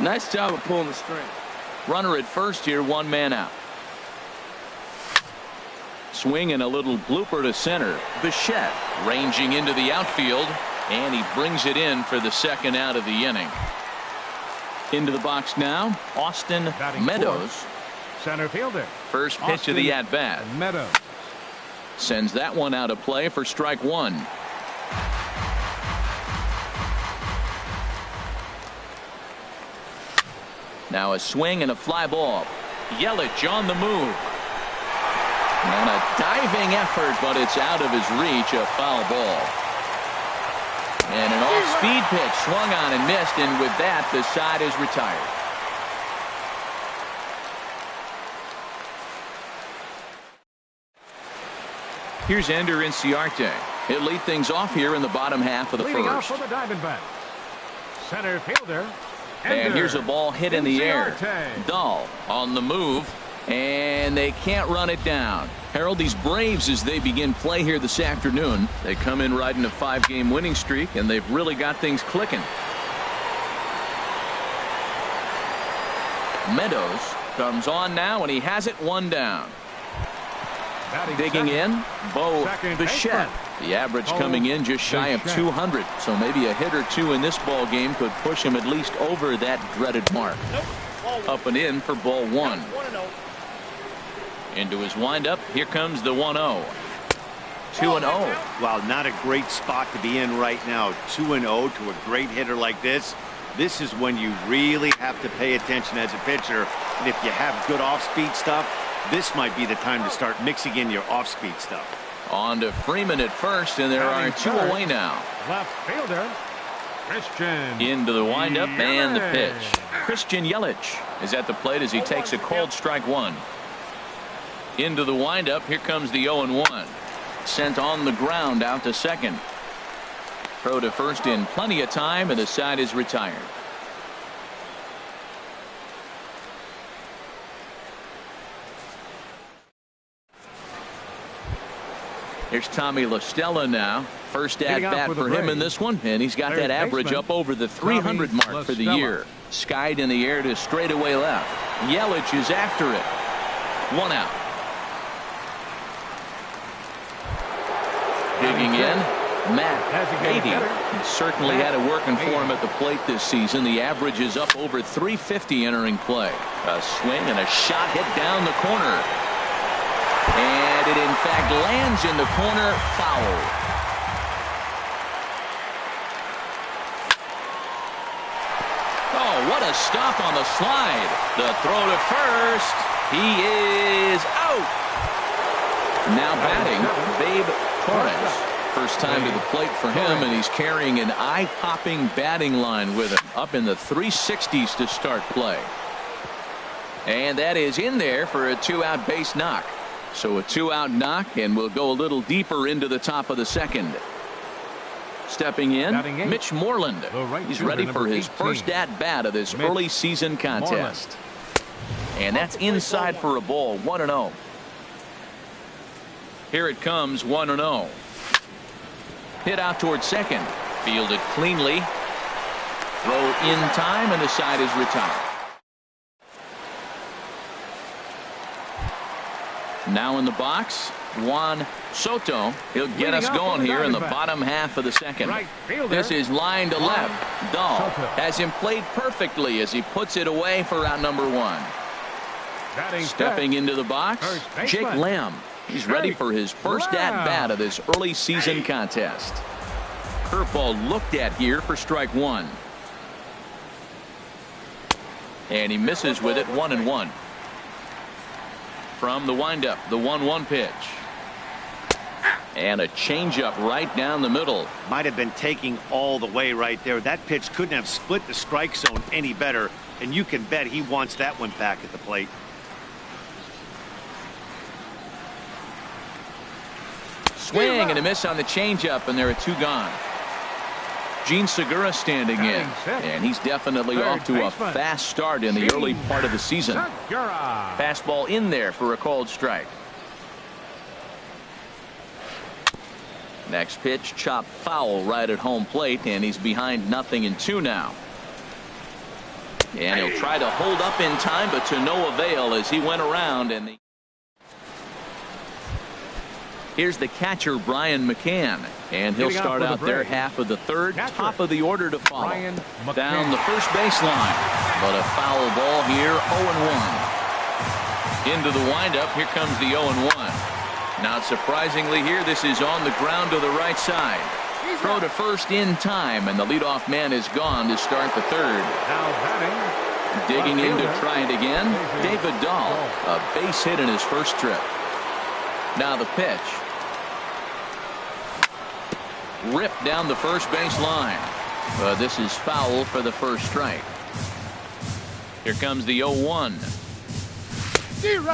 Nice job of pulling the string. Runner at first here, one man out. Swing and a little blooper to center. Bichette ranging into the outfield, and he brings it in for the second out of the inning. Into the box now, Austin Meadows. Center fielder. First pitch of the at-bat. Meadows sends that one out of play for strike one. Now a swing and a fly ball. Yelich on the move. And a diving effort, but it's out of his reach, a foul ball. And an off-speed pitch swung on and missed, and with that, the side is retired. Here's Ender Inciarte. He'll lead things off here in the bottom half of the leading first. off for the Diamondbacks. Center fielder. And here's a ball hit in the air. Inciarte. Dahl on the move, and they can't run it down. Harold, these Braves, as they begin play here this afternoon, they come in riding a 5-game winning streak, and they've really got things clicking. Meadows comes on now, and he has it one down. Digging in, Bo Bichette. The average coming in just shy of 200, so maybe a hit or two in this ball game could push him at least over that dreaded mark. Up and in for ball one. Into his windup, here comes the 1-0. 2-0. Wow, not a great spot to be in right now. 2-0 to a great hitter like this. This is when you really have to pay attention as a pitcher. And if you have good off-speed stuff, this might be the time to start mixing in your off-speed stuff. On to Freeman at first, and there are two away now. Left fielder, Christian. Into the windup and the pitch. Christian Yelich is at the plate as he takes a called strike one. Into the windup, here comes the 0-1. Sent on the ground out to second. Throw to first in plenty of time, and the side is retired. Here's Tommy La Stella now. First at bat for him in this one, and he's got that average up over the 300 mark for the year. Skied in the air to straightaway left. Yelich is after it. One out. Digging in, Matt Beatty. He certainly had it working for him at the plate this season. The average is up over 350 entering play. A swing and a shot hit down the corner. And it in fact lands in the corner, foul. Oh, what a stop on the slide. The throw to first. He is out. Now batting, Babe Torres. First time to the plate for him, and he's carrying an eye-popping batting line with him. Up in the 360s to start play. And that is in there for a 2-out base knock. So a 2-out knock, and we'll go a little deeper into the top of the second. Stepping in, Mitch Moreland. He's ready for his first at-bat of this early season contest. And that's inside for a ball, 1-0. Here it comes, 1-0. Hit out towards second. Fielded cleanly. Throw in time, and the side is retired. Now in the box, Juan Soto. He'll get us going here in the bottom half of the second. This is line to left. Dahl has him played perfectly as he puts it away for out number one. Stepping into the box, Jake Lamb. He's ready for his first at-bat of this early season contest. Curveball looked at here for strike one. And he misses with it, 1-1. From the windup, the 1-1 pitch. And a changeup right down the middle. Might have been taking all the way right there. That pitch couldn't have split the strike zone any better, and you can bet he wants that one back at the plate. Swing and a miss on the changeup, and there are two gone. Gene Segura standing in, and he's definitely off to a fast start in the early part of the season. Fastball in there for a called strike. Next pitch, chopped foul right at home plate, and he's behind 0-2 now. And he'll try to hold up in time, but to no avail as he went around. And here's the catcher, Brian McCann. And he'll start out their half of the third. Top of the order to follow. Down the first baseline. But a foul ball here, 0-1. Into the windup, here comes the 0-1. Not surprisingly here, this is on the ground to the right side. Throw to first in time, and the leadoff man is gone to start the third. Now batting. Digging in to try it again, David Dahl, a base hit in his first trip. Now the pitch. Ripped down the first base line. This is foul for the first strike. Here comes the 0-1.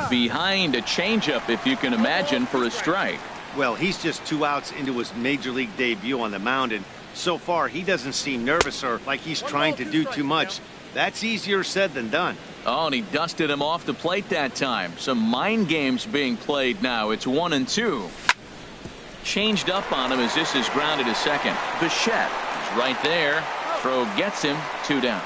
Behind a changeup, if you can imagine, for a strike. Well, he's just 2 outs into his major league debut on the mound, and so far he doesn't seem nervous or like he's trying to do too much. That's easier said than done. Oh, and he dusted him off the plate that time. Some mind games being played now. It's 1-2. Changed up on him as this is grounded to second. Bichette is right there. Throw gets him. 2 down.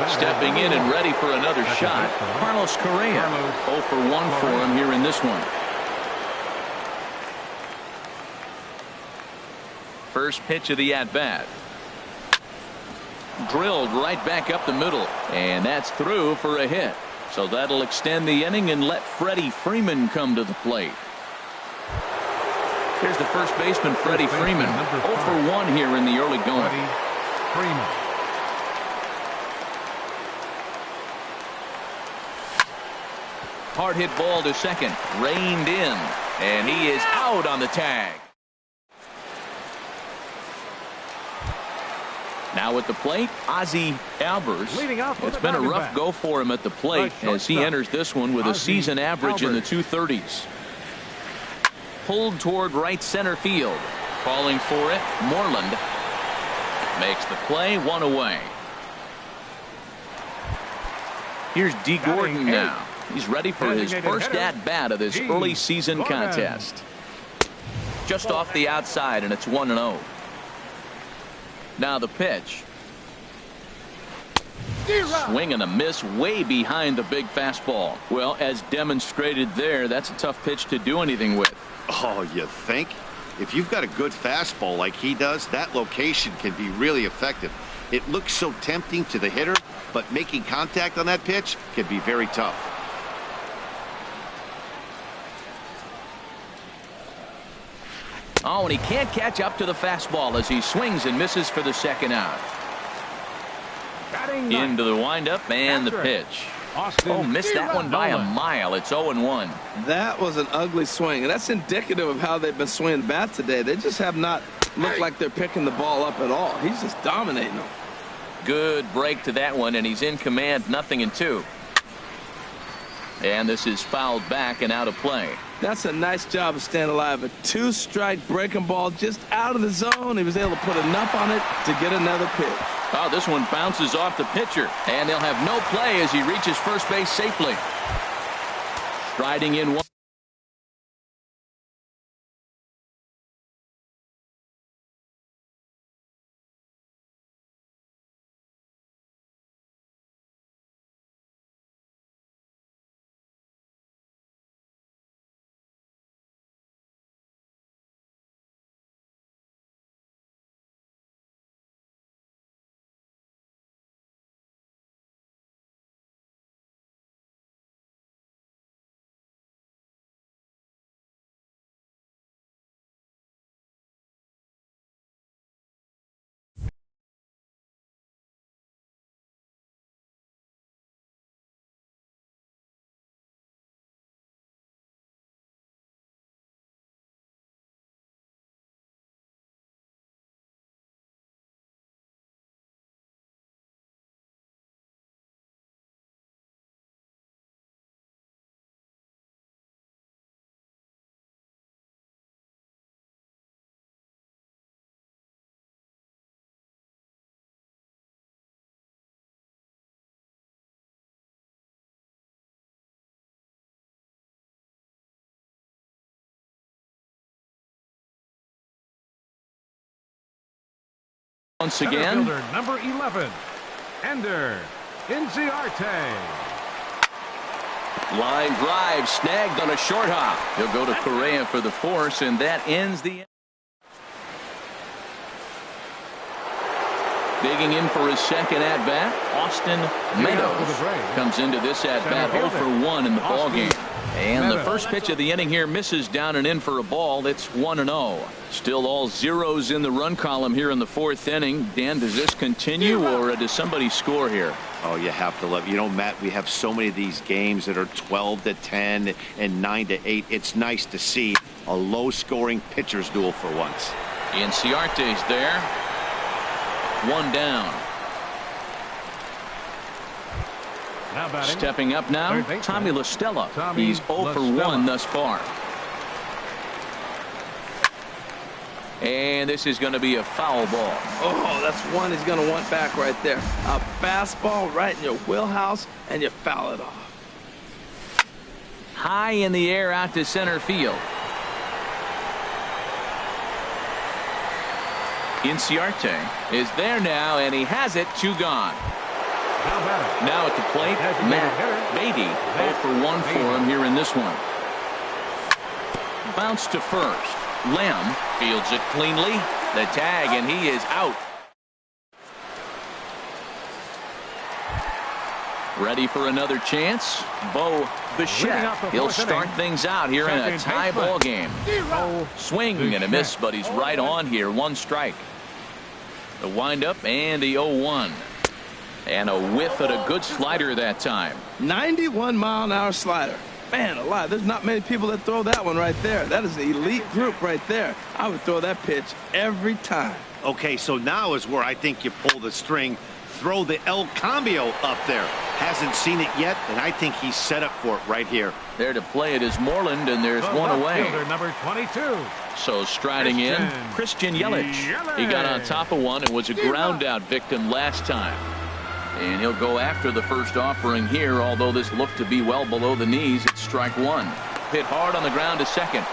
Stepping in and ready for another shot, Carlos Correa. 0 for 1 for him here in this one. First pitch of the at-bat. Drilled right back up the middle, and that's through for a hit. So that'll extend the inning and let Freddie Freeman come to the plate. Here's the first baseman, Freddie Freeman. 0 for 1 here in the early going. Freeman. Hard hit ball to second. Reined in, and he is out on the tag. Now at the plate, Ozzie Albers. It's been a rough go for him at the plate as he enters this one with a season average in the 230s. Pulled toward right center field. Calling for it, Moreland. Makes the play, 1 away. Here's D. Gordon now. He's ready for his first at-bat of this early season contest. Just off the outside, and it's 1-0. Now the pitch. Swing and a miss way behind the big fastball. Well, as demonstrated there, that's a tough pitch to do anything with. Oh, you think? If you've got a good fastball like he does, that location can be really effective. It looks so tempting to the hitter, but making contact on that pitch can be very tough. Oh, and he can't catch up to the fastball as he swings and misses for the second out. Into the windup and the pitch. Oh, missed that one by a mile. It's 0-1. That was an ugly swing, and that's indicative of how they've been swinging bat today. They just have not looked like they're picking the ball up at all. He's just dominating them. Good break to that one, and he's in command, 0-2. And this is fouled back and out of play. That's a nice job of staying alive. A 2-strike breaking ball just out of the zone. He was able to put enough on it to get another pitch. Oh, this one bounces off the pitcher, and they'll have no play as he reaches first base safely. Striding in one. Once again, Number 11. Ender Inciarte. Line drive snagged on a short hop. He'll go to Correa for the force, and that ends the. Digging in for his second at-bat, Austin Meadows comes into this at-bat 0 for 1 in the ballgame. And the first pitch of the inning here misses down and in for a ball. It's 1-0. Still all zeros in the run column here in the fourth inning. Dan, does this continue or does somebody score here? Oh, you have to love. You know, Matt, we have so many of these games that are 12-10 and 9-8. It's nice to see a low-scoring pitcher's duel for once. Inciarte's there. One down. Stepping up now, Tommy La Stella. He's 0 for 1 thus far. And this is going to be a foul ball. Oh, that's one he's going to want back right there. A fastball right in your wheelhouse, and you foul it off. High in the air out to center field. Inciarte is there now, and he has it. 2 gone. Now at the plate, Matt Beatty. 0 for 1 for him here in this one. Bounce to first. Lamb fields it cleanly. The tag, and he is out. Ready for another chance. Bo Bichette. He'll start things out here in a tie ball game. Swing and a miss, but he's right on here. 1 strike. The windup and the 0-1. And a whiff at a good slider that time. 91-mile-an-hour slider. Man alive, there's not many people that throw that one right there. That is an elite group right there. I would throw that pitch every time. Okay, so now is where I think you pull the string. Throw the El Cambio up there. Hasn't seen it yet, and I think he's set up for it right here. There to play it is Moreland, and there's one away. Number 22. So striding in, Christian Yelich. He got on top of one and was a ground out victim last time. And he'll go after the first offering here, although this looked to be well below the knees. It's strike 1. Hit hard on the ground to second.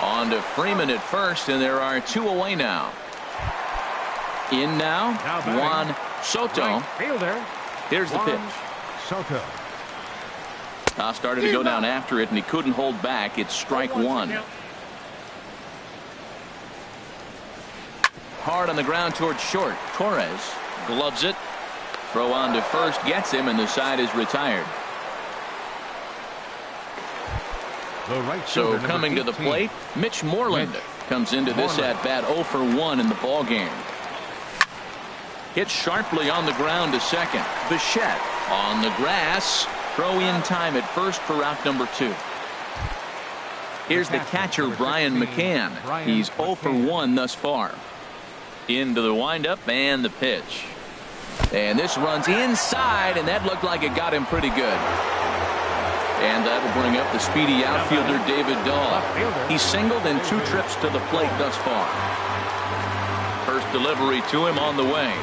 On to Freeman at first, and there are 2 away now. In now, Juan Soto. Here's the pitch. Soto. Started to go down after it, and he couldn't hold back. It's strike 1. Hard on the ground towards short. Torres gloves it. Throw on to first, gets him, and the side is retired. So coming to the plate, Mitch Moreland comes into this at-bat 0 for 1 in the ballgame. Hit sharply on the ground to second. Bichette on the grass. Throw in time at first for out number 2. Here's the catcher, Brian McCann. He's 0 for 1 thus far. Into the windup and the pitch. And this runs inside, and that looked like it got him pretty good. And that'll bring up the speedy outfielder, David Dahl. He's singled in 2 trips to the plate thus far. First delivery to him on the way.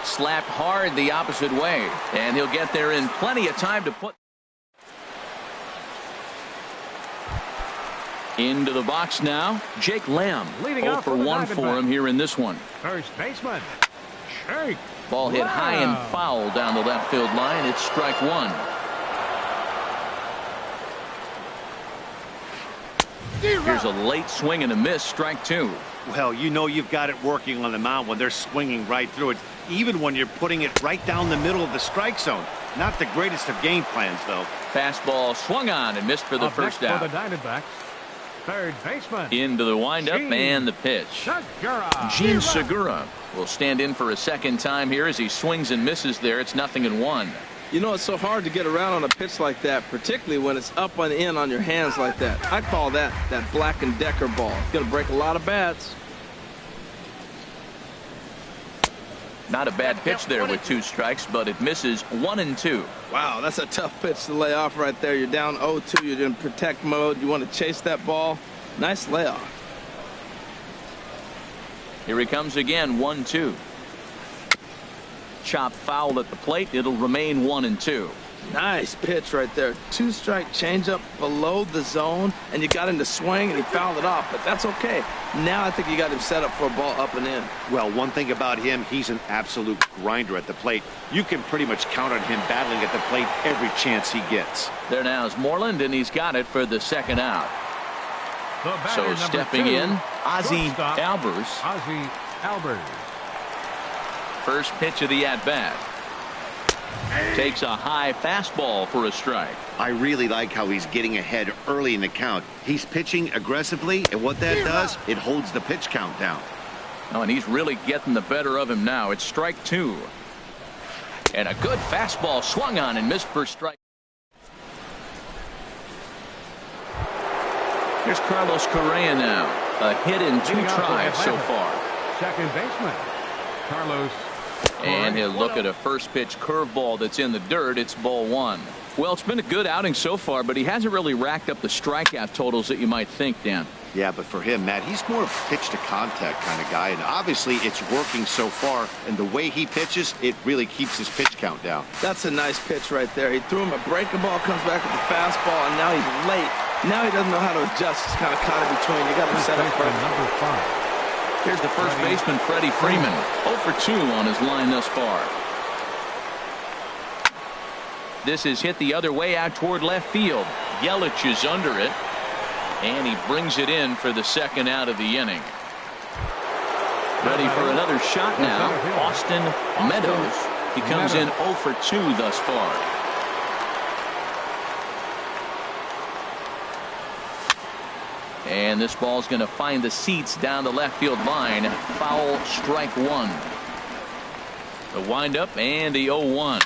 Slapped hard the opposite way, and he'll get there in plenty of time to put. Into the box now, Jake Lamb. 0 for 1 for him here in this one. First baseman. Ball hit high and foul down the left field line. It's strike 1. Here's a late swing and a miss. Strike 2. Well, you know you've got it working on the mound when they're swinging right through it, even when you're putting it right down the middle of the strike zone. Not the greatest of game plans, though. Fastball swung on and missed for the first out. For the Diamondbacks. Third baseman. Into the windup and the pitch. Gene Segura will stand in for a second time here as he swings and misses there. It's 0-1. You know, it's so hard to get around on a pitch like that, particularly when it's up and in on your hands like that. I call that Black & Decker ball. It's going to break a lot of bats. Not a bad pitch there with 2 strikes, but it misses 1 and 2. Wow, that's a tough pitch to lay off right there. You're down 0-2. You're in protect mode. You want to chase that ball. Nice layoff. Here he comes again, 1-2. Chop foul at the plate. It'll remain 1 and 2. Nice pitch right there. Two-strike changeup below the zone, and you got him to swing, and he fouled it off, but that's okay. Now I think you got him set up for a ball up and in. Well, one thing about him, he's an absolute grinder at the plate. You can pretty much count on him battling at the plate every chance he gets. There now is Moreland, and he's got it for the second out. So stepping in, Ozzie Albers. Ozzie Albers. First pitch of the at-bat. Takes a high fastball for a strike. I really like how he's getting ahead early in the count. He's pitching aggressively, and what that does, it holds the pitch count down. Oh, and he's really getting the better of him now. It's strike two. And a good fastball swung on and missed for strike. Here's Carlos Correa now. A hit in two tries so far. Second baseman, Carlos. And he'll look at a first pitch curveball that's in the dirt. It's ball one. Well, it's been a good outing so far, but he hasn't really racked up the strikeout totals that you might think, Dan. Yeah, but for him, Matt, he's more of a pitch to contact kind of guy, and obviously it's working so far, and the way he pitches, it really keeps his pitch count down. That's a nice pitch right there. He threw him a breaking ball, comes back with a fastball, and now he's late. Now he doesn't know how to adjust. He's kind of caught in between. You got him set up for number 5. Here's the first baseman, Freddie Freeman. 0 for 2 on his line thus far. This is hit the other way out toward left field. Yelich is under it, and he brings it in for the second out of the inning. Ready for another shot now, Austin Meadows. He comes in 0 for 2 thus far. And this ball's going to find the seats down the left field line. Foul, strike one. The windup and the 0-1.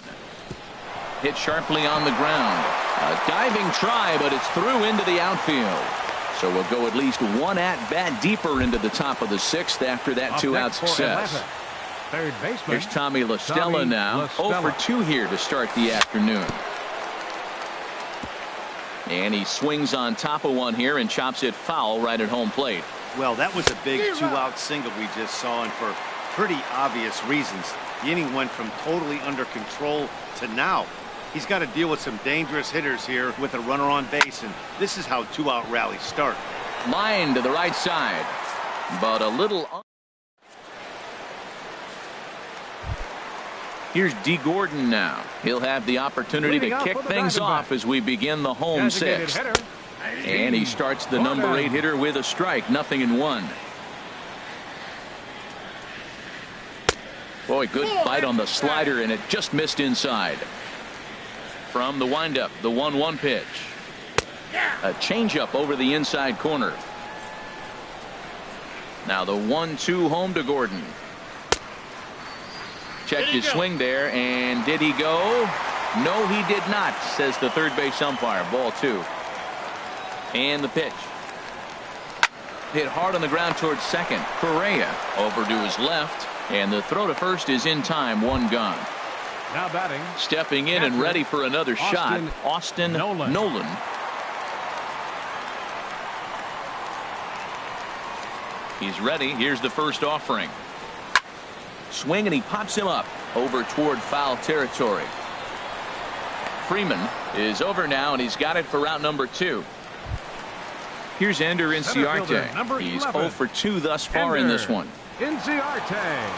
Hit sharply on the ground. A diving try, but it's through into the outfield. So we'll go at least one at-bat deeper into the top of the sixth after that two-out success. Third baseman. Here's Tommy La Stella now. 0 for 2 here to start the afternoon. And he swings on top of one here and chops it foul right at home plate. Well, that was a big two-out single we just saw, and for pretty obvious reasons. The inning went from totally under control to now. He's got to deal with some dangerous hitters here with a runner on base, and this is how two-out rallies start. Line to the right side, but a little. Here's D. Gordon now. He'll have the opportunity to kick things off as we begin the home sixth. And he starts the number 8 hitter with a strike, 0-1. Boy, good bite on the slider, and it just missed inside. From the windup, the 1-1 pitch. A changeup over the inside corner. Now the 1-2 home to Gordon. Checked his swing there, and did he go? No, he did not, says the third base umpire. Ball 2. And the pitch. Hit hard on the ground towards second. Correa over to his left, and the throw to first is in time. 1 gone. Now batting. Stepping in and ready for another shot, Austin Nolan. He's ready. Here's the first offering. Swing, and he pops him up over toward foul territory. Freeman is over now, and he's got it for route number 2. Here's Ender Inciarte. He's 0 for 2 thus far in this one. Inciarte.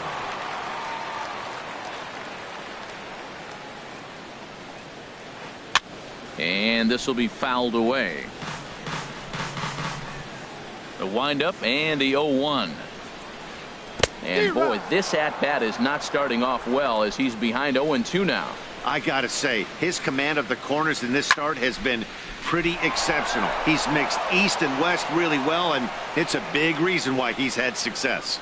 And this will be fouled away. The windup and the 0-1. And boy, this at-bat is not starting off well as he's behind 0-2 now. I gotta say, his command of the corners in this start has been pretty exceptional. He's mixed east and west really well, and it's a big reason why he's had success.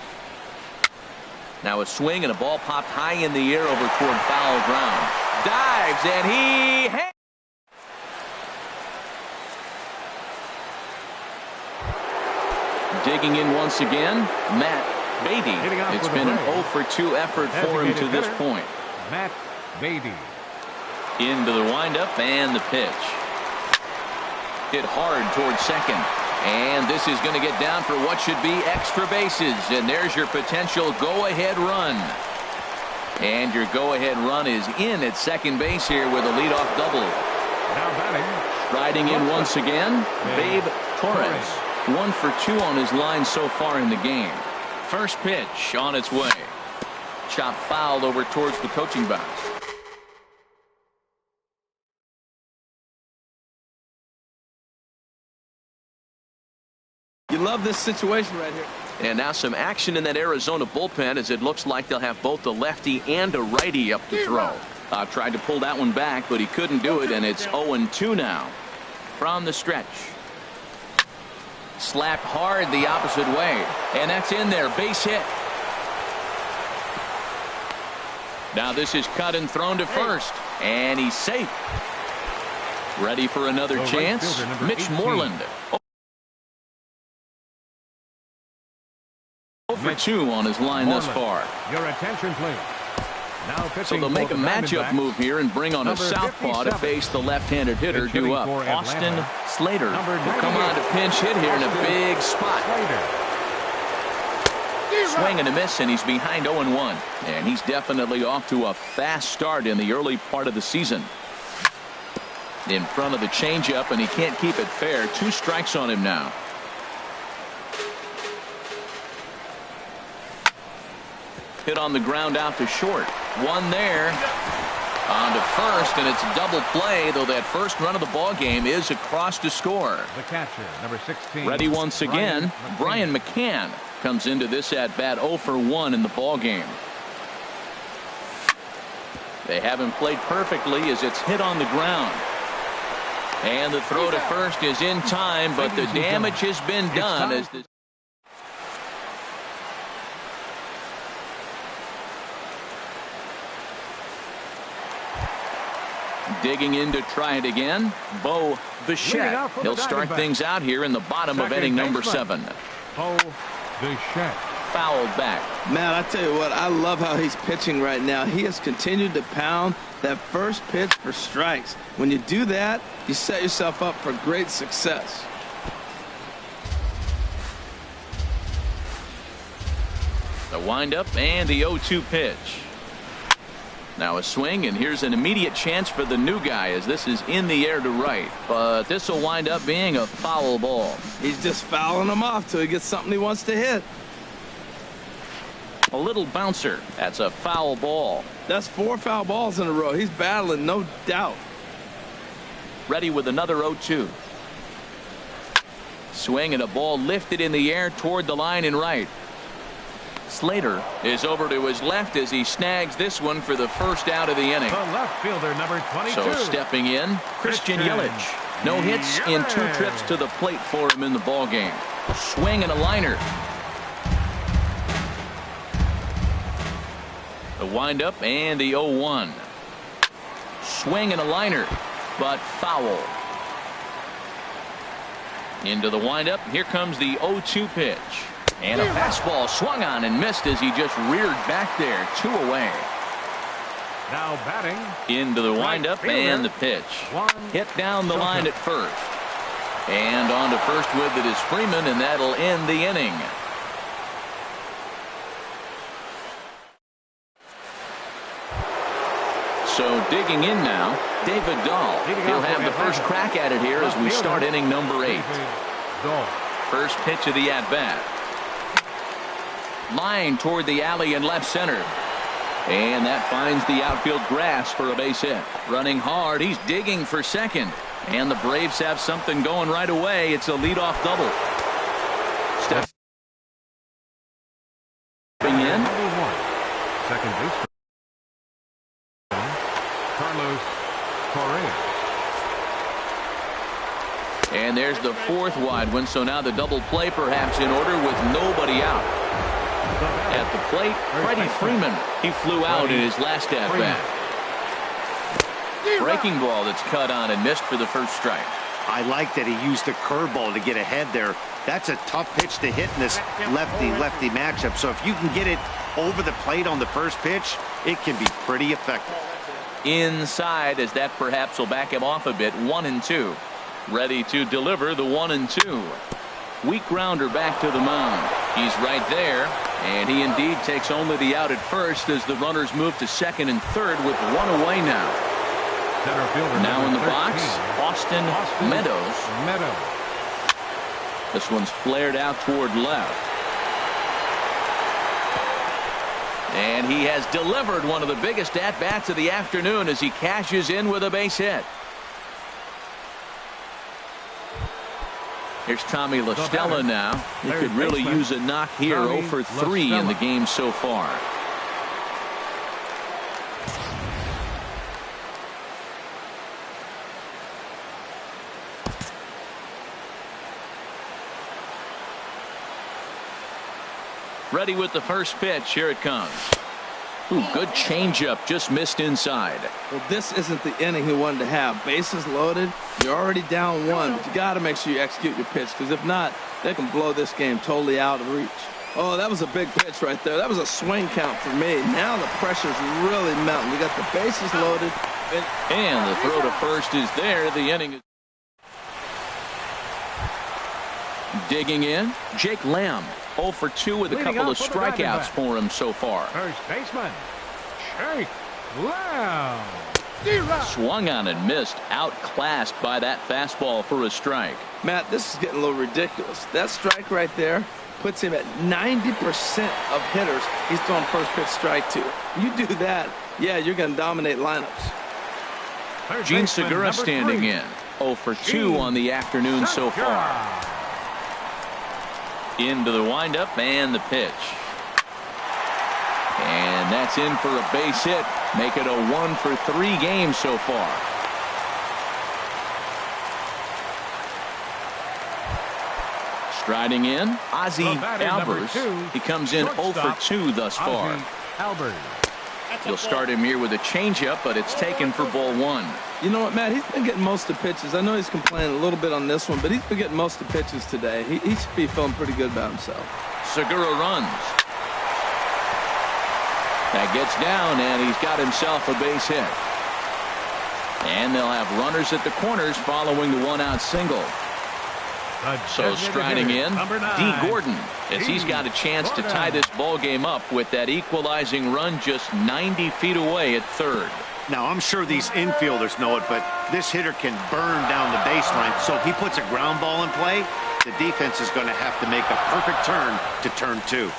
Now a swing, and a ball popped high in the air over toward foul ground. Dives, and he digging in once again, Matt Beatty. It's been an 0 for 2 effort for him to this point. Matt Beatty. Into the windup and the pitch. Hit hard towards second. And this is going to get down for what should be extra bases. And there's your potential go-ahead run. And your go-ahead run is in at second base here with a leadoff double. Now batting. Riding in once again, Babe Torres. 1 for 2 on his line so far in the game. First pitch on its way. Chop fouled over towards the coaching box. You love this situation right here. And now some action in that Arizona bullpen as it looks like they'll have both a lefty and a righty up to throw. Tried to pull that one back, but he couldn't do it, and it's 0-2 now. From the stretch. Slapped hard the opposite way, and that's in there. Base hit. Now this is cut and thrown to first, and he's safe. Ready for another chance. Mitch Moreland. 0 for 2 on his line thus far. Your attention, please. Now So they'll make a matchup move here and bring on a southpaw to face the left-handed hitter due up. Austin Slater will come on to pinch hit here in a big spot. Swing and a miss, and he's behind 0-1. And he's definitely off to a fast start in the early part of the season. In front of the changeup, and he can't keep it fair. 2 strikes on him now. Hit on the ground out to short. 1 there. On to first, and it's a double play, though that first run of the ball game is across to score. The catcher, number 16. Ready once again. Brian McCann comes into this at bat 0 for 1 in the ball game. They haven't played perfectly as it's hit on the ground. And the throw to first is in time, but the damage has been done as the digging in to try it again. Bo Bichette. He'll start things out here in the bottom of inning number 7. Bo Bichette. Fouled back. Man, I tell you what, I love how he's pitching right now. He has continued to pound that first pitch for strikes. When you do that, you set yourself up for great success. The windup and the 0-2 pitch. Now a swing, and here's an immediate chance for the new guy as this is in the air to right. But this will wind up being a foul ball. He's just fouling him off till he gets something he wants to hit. A little bouncer. That's a foul ball. That's 4 foul balls in a row. He's battling, no doubt. Ready with another 0-2. Swing and a ball lifted in the air toward the line and right. Slater is over to his left as he snags this one for the first out of the inning. The left fielder, number 22. So stepping in, Christian Yelich. No hits in 2 trips to the plate for him in the ball game. Swing and a liner. The windup and the 0-1. Swing and a liner, but foul. Into the windup. Here comes the 0-2 pitch. And a fastball swung on and missed as he just reared back there. 2 away. Now batting. Into the windup and the pitch. Hit down the line at first. And on to first with it is Freeman, and that'll end the inning. So digging in now, David Dahl. He'll have the first crack at it here as we start inning number 8. First pitch of the at-bat. Line toward the alley in left center. And that finds the outfield grass for a base hit. Running hard, he's digging for second. And the Braves have something going right away. It's a leadoff double. Stepping in. Second base. Carlos Correa. And there's the 4th wide one. So now the double play perhaps in order with nobody out. At the plate, Freddie Freeman. He flew out in his last at-bat. Breaking ball that's cut on and missed for the first strike. I like that he used the curveball to get ahead there. That's a tough pitch to hit in this lefty-lefty matchup. So if you can get it over the plate on the first pitch, it can be pretty effective. Inside as that perhaps will back him off a bit. 1-2. Ready to deliver the 1-2. Weak grounder back to the mound. He's right there. And he indeed takes only the out at first as the runners move to second and third with one away now. Center fielder Now in the 13, box, Austin Meadows. This one's flared out toward left. And he has delivered one of the biggest at-bats of the afternoon as he cashes in with a base hit. Here's Tommy La Stella now. He could really use a knock here. 0 for 3 in the game so far. Ready with the first pitch. Here it comes. Ooh, good changeup, just missed inside. Well, this isn't the inning he wanted to have. Bases loaded. You're already down 1, but you got to make sure you execute your pitch, because if not, they can blow this game totally out of reach. Oh, that was a big pitch right there. That was a swing count for me. Now the pressure's really mounting. You got the bases loaded. And the throw to first is there. The inning is digging in. Jake Lamb, 0 for 2 with a couple of strikeouts for him so far. First baseman, Jake Lamb. Swung on and missed. Outclassed by that fastball for a strike. Matt, this is getting a little ridiculous. That strike right there puts him at 90% of hitters he's throwing first pitch strike to. You do that, yeah, you're going to dominate lineups. Gene Segura standing in. 0 for 2 on the afternoon so far. Into the windup and the pitch. And that's in for a base hit. Make it a 1 for 3 game so far. Striding in, Ozzie Albies. He comes in 0 for 2 thus far. You'll start him here with a changeup, but it's taken for ball 1. You know what, Matt? He's been getting most of the pitches. I know he's complaining a little bit on this one, but he's been getting most of the pitches today. He should be feeling pretty good about himself. Segura runs. That gets down, and he's got himself a base hit. And they'll have runners at the corners following the one-out single. So striding in, D. Gordon, as he's got a chance to tie this ball game up with that equalizing run just 90 feet away at third. Now, I'm sure these infielders know it, but this hitter can burn down the baseline. So if he puts a ground ball in play, the defense is going to have to make a perfect turn to turn 2.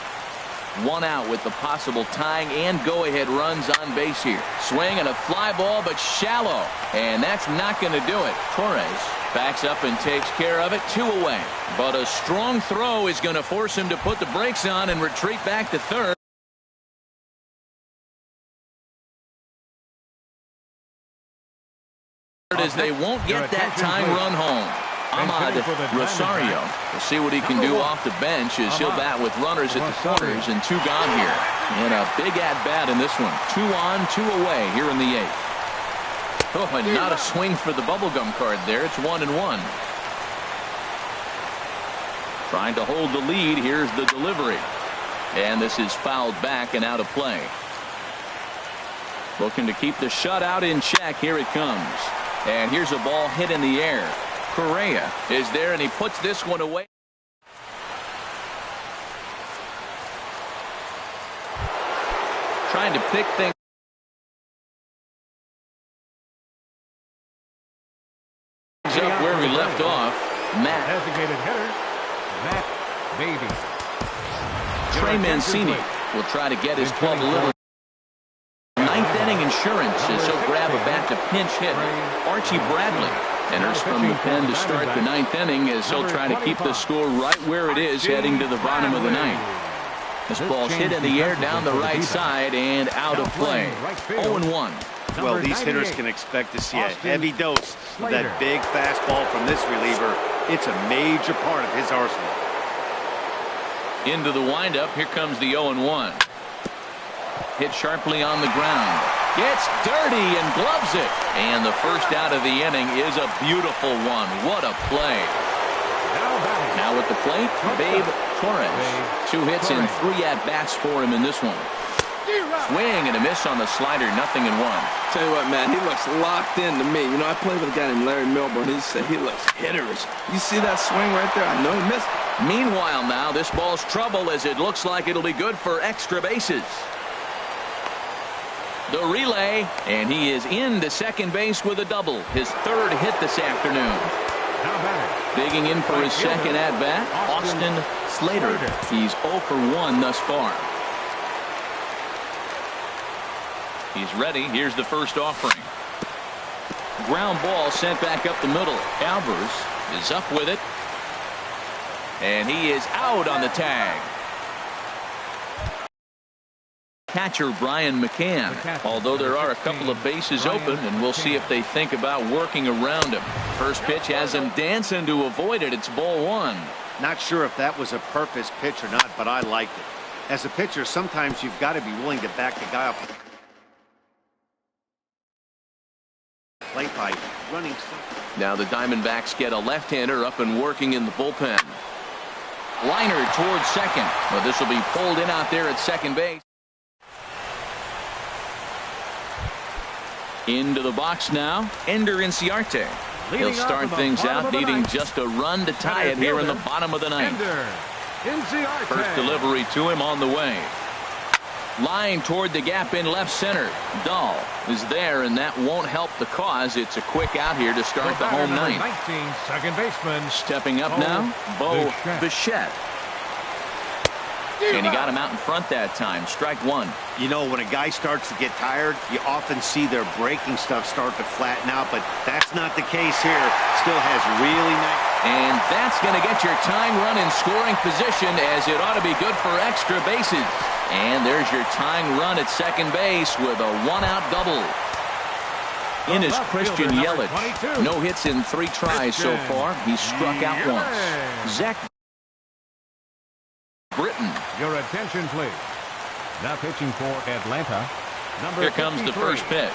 One out with the possible tying and go-ahead runs on base here. Swing and a fly ball, but shallow. And that's not going to do it. Torres backs up and takes care of it. 2 away. But a strong throw is going to force him to put the brakes on and retreat back to third. As they won't get that tying run home. Ahmad Rosario. We'll see what he can do off the bench as he'll bat with runners at the corners and 2 gone here. And a big at-bat in this one. 2 on, 2 away here in the 8th. Oh, and not a swing for the bubblegum card there. It's 1-1. Trying to hold the lead. Here's the delivery. And this is fouled back and out of play. Looking to keep the shutout in check. Here it comes. And here's a ball hit in the air. Correa is there, and he puts this one away. Trying to pick things up where we left off. Matt. Designated hitter, Matt Baby. Trey Mancini will try to get his 12th delivery. 9th inning insurance as he'll grab a bat to pinch hit Archie Bradley. Enters from the pen to start the 9th inning as he'll try to keep the score right where it is heading to the bottom of the 9th. This ball's hit in the air down the right side and out of play. 0-1. Well, these hitters can expect to see a heavy dose of that big fastball from this reliever. It's a major part of his arsenal. Into the windup. Here comes the 0-1. Hit sharply on the ground. Gets dirty and gloves it. And the first out of the inning is a beautiful one. What a play. Now at the plate, Babe Torres. 2 hits and 3 at-bats for him in this one. Swing and a miss on the slider. 0-1. Tell you what, man, he looks locked in to me. You know, I played with a guy named Larry Milburn. He said he looks hitterish. You see that swing right there? I know he missed. Meanwhile, now this ball's trouble as it looks like it'll be good for extra bases. The relay, and he is into second base with a double. His third hit this afternoon. Digging in for his second at-bat, Austin Slater. He's 0 for 1 thus far. He's ready. Here's the first offering. Ground ball sent back up the middle. Albers is up with it. And he is out on the tag. Catcher Brian McCann, although there are a couple of bases open, and we'll see if they think about working around him. First pitch has him dancing to avoid it. It's ball 1. Not sure if that was a purpose pitch or not, but I liked it. As a pitcher, sometimes you've got to be willing to back the guy up. Plate by running. Now the Diamondbacks get a left-hander up and working in the bullpen. Liner towards second, but this will be pulled in out there at second base. Into the box now, Ender Inciarte. He'll start things out needing just a run to tie it here in the bottom of the ninth. First delivery to him on the way. Line toward the gap in left center. Dahl is there, and that won't help the cause. It's a quick out here to start the home ninth. 19, second baseman. Stepping up now, Bo Bichette. And he got him out in front that time. Strike 1. You know, when a guy starts to get tired, you often see their breaking stuff start to flatten out, but that's not the case here. Still has really nice. And that's going to get your tying run in scoring position, as it ought to be good for extra bases. And there's your tying run at second base with a one-out double. In is Christian Yelich. No hits in 3 tries so far. He's struck out once. Zach Britton. Your attention, please. Now pitching for Atlanta. Here comes the first pitch.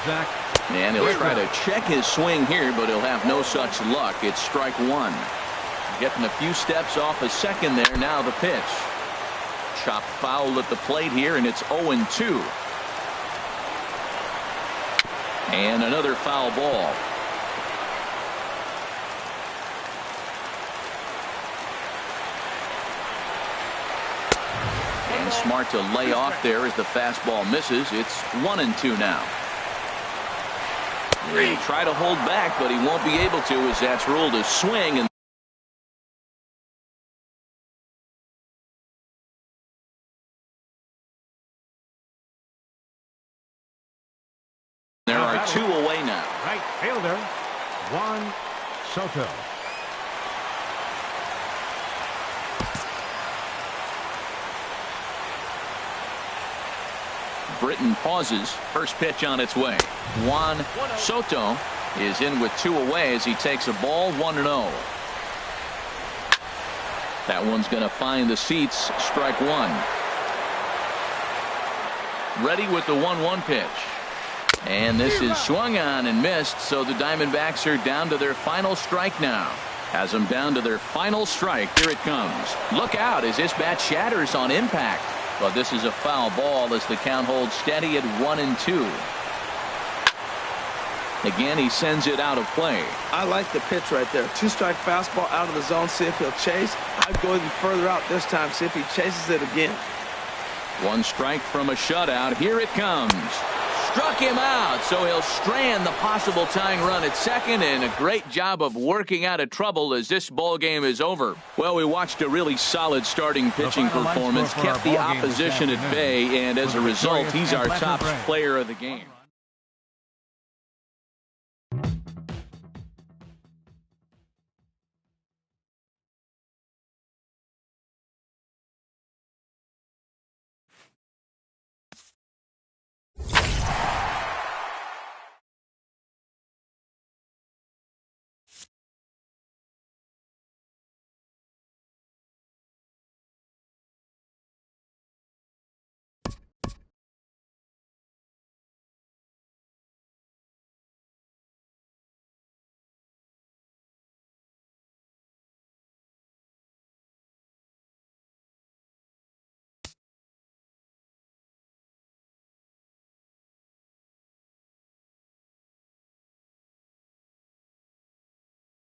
Zach. And he'll try to check his swing here, but he'll have no such luck. It's strike 1. Getting a few steps off a second there. Now the pitch. Chopped foul at the plate here, and it's 0-2. And another foul ball. And smart to lay off there as the fastball misses. It's 1-2 now. He'll try to hold back, but he won't be able to, as that's ruled a swing. And there are 2 away now. Right fielder, Juan Soto. Britton pauses. First pitch on its way. Juan Soto is in with 2 away as he takes a ball 1-0. That one's going to find the seats. Strike 1. Ready with the 1-1 pitch. And this is swung on and missed, so the Diamondbacks are down to their final strike now. Has them down to their final strike. Here it comes. Look out as this bat shatters on impact. But this is a foul ball as the count holds steady at 1-2. Again, he sends it out of play. I like the pitch right there. 2-strike fastball out of the zone. See if he'll chase. I'd go even further out this time. See if he chases it again. 1 strike from a shutout. Here it comes. Struck him out, so he'll strand the possible tying run at second, and a great job of working out of trouble as this ball game is over. Well, we watched a really solid starting pitching performance, kept the opposition at bay, and as a result, he's our top player of the game.